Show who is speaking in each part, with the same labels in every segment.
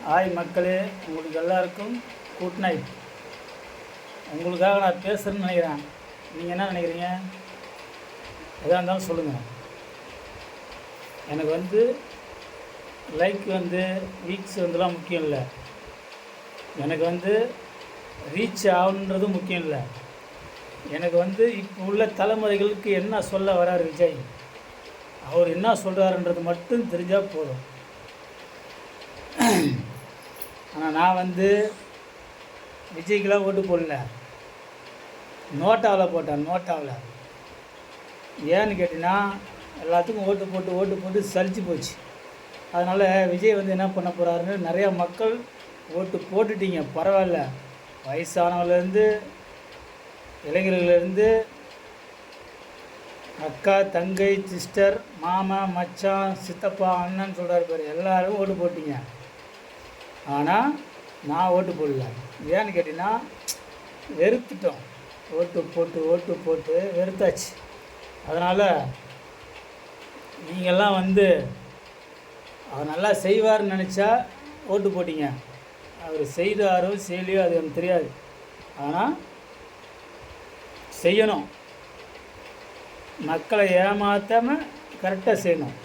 Speaker 1: Hi மக்களே, உங்களுக்கு எல்லாருக்கும் குட் நைட். உங்களுக்காக நான் பேசுகிறேன்னு நினைக்கிறேன். நீங்கள் என்ன நினைக்கிறீங்க? எதாக இருந்தாலும் சொல்லுங்கள். எனக்கு லைக் வீக்ஸ் வந்துலாம் முக்கியம் இல்லை. எனக்கு ரீச் ஆகுன்றது முக்கியம் இல்லை. எனக்கு இப்போ உள்ள தலைமுறைகளுக்கு என்ன சொல்ல வரார் விஜய், அவர் என்ன சொல்கிறாருன்றது மட்டும் தெரிஞ்சால் போதும். ஆனால் நான் விஜய்க்கெலாம் ஓட்டு போடல, நோட்டாவில் போட்டேன். நோட்டாவில் ஏன்னு கேட்டிங்கன்னா, எல்லாத்துக்கும் ஓட்டு போட்டு சலிச்சு போச்சு. அதனால் விஜய் என்ன பண்ண போகிறாருன்னு நிறையா மக்கள் ஓட்டு போட்டுட்டீங்க. பரவாயில்ல, வயசானவர்லேருந்து இளைஞர்களேருந்து அக்கா, தங்கை, சிஸ்டர், மாமா, மச்சான், சித்தப்பா, அண்ணன் சொல்கிறாரு பாரு, எல்லோரும் ஓட்டு போட்டிங்க. ஆனால் நான் ஓட்டு போடல. ஏன்னு கேட்டிங்கன்னா, வெறுத்துட்டோம். ஓட்டு போட்டு வெறுத்தாச்சு. அதனால் நீங்கள்லாம் அவர் நல்லா செய்வார்னு நினச்சா ஓட்டு போட்டிங்க. அவர் செய்தாரோ செய்யலையோ அது எனக்கு தெரியாது. ஆனால் செய்யணும், மக்களை ஏமாற்றாமல் கரெக்டாக செய்யணும்.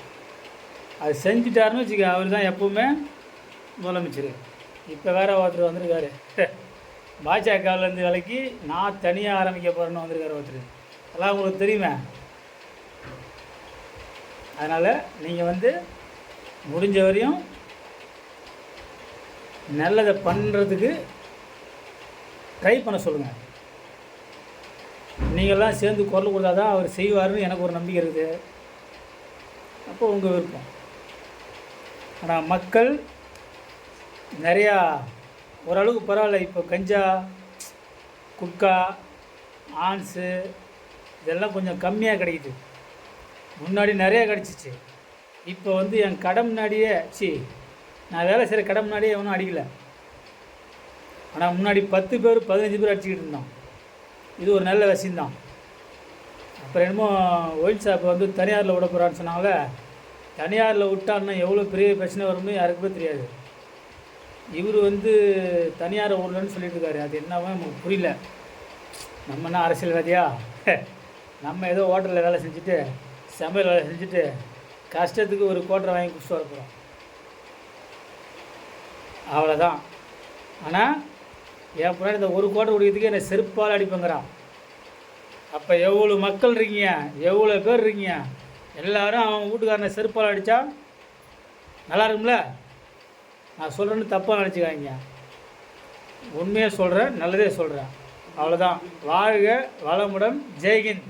Speaker 1: அது செஞ்சுட்டாருன்னு வச்சுக்க, அவர் தான் எப்பவுமே முதலமைச்சர். இப்போ வேறு ஒருத்தர் வந்திருக்காரு, பாஜகவிலேருந்து விலைக்கு நான் தனியாக ஆரம்பிக்க போகிறேன்னு வந்திருக்காரு ஒருத்தர். அதெல்லாம் உங்களுக்கு தெரியுமே. அதனால் நீங்கள் முடிஞ்ச வரையும் நல்லதை பண்ணுறதுக்கு ட்ரை பண்ண சொல்லுங்கள். நீங்கள்லாம் சேர்ந்து குரல் கொடுத்தா தான் அவர் செய்வார்னு எனக்கு ஒரு நம்பிக்கை இருக்குது. அப்போ உங்கள் விருப்பம். ஆனால் மக்கள் நிறையா ஓரளவுக்கு பரவாயில்ல. இப்போ கஞ்சா, குட்கா, ஆன்ஸு இதெல்லாம் கொஞ்சம் கம்மியாக கிடைக்குது. முன்னாடி நிறையா கிடச்சிச்சு. இப்போ என் கடை முன்னாடியே நான் வேலை செய்கிற கடை முன்னாடியே எவனும் அடிக்கலை. ஆனால் முன்னாடி 10 பேர் 15 பேர் அடிச்சுக்கிட்டு இருந்தோம். இது ஒரு நல்ல விஷயந்தான். அப்புறம் என்னமோ ஒயின் ஷாப்பை தனியாரில் விட போகிறான்னு சொன்னாங்கள. தனியாரில் விட்டான்னா எவ்வளோ பெரிய பிரச்சனை வரும்னு யாருக்குமே தெரியாது. இவர் தனியார் ஊர்லன்னு சொல்லிட்டு இருக்காரு. அது என்னவோ நமக்கு புரியல. நம்ம என்ன அரசியல்வாதியா? நம்ம ஏதோ ஹோட்டலில் வேலை செஞ்சுட்டு, சமையல் வேலை செஞ்சுட்டு கஷ்டத்துக்கு ஒரு கோட்டரை வாங்கி குடிச்சு வர போகிறோம், அவ்வளோதான். ஆனால் என் பின்னாடி இந்த ஒரு கோட்டை குடிக்கிறதுக்கு என்னை செருப்பால் அடிப்பேங்கிறான். அப்போ எவ்வளோ மக்கள் இருக்கீங்க, எவ்வளோ பேர் இருக்கீங்க, எல்லோரும் அவன் வீட்டுக்காரனை செருப்பால் அடித்தா நல்லா இருக்கும்ல? நான் சொல்கிறேன்னு தப்பாக நினச்சிக்காதீங்க. உண்மையாக சொல்கிறேன், நல்லதே சொல்கிறேன். அவ்வளோதான். வாழ்க வளமுடன். ஜெய்ஹிந்த்.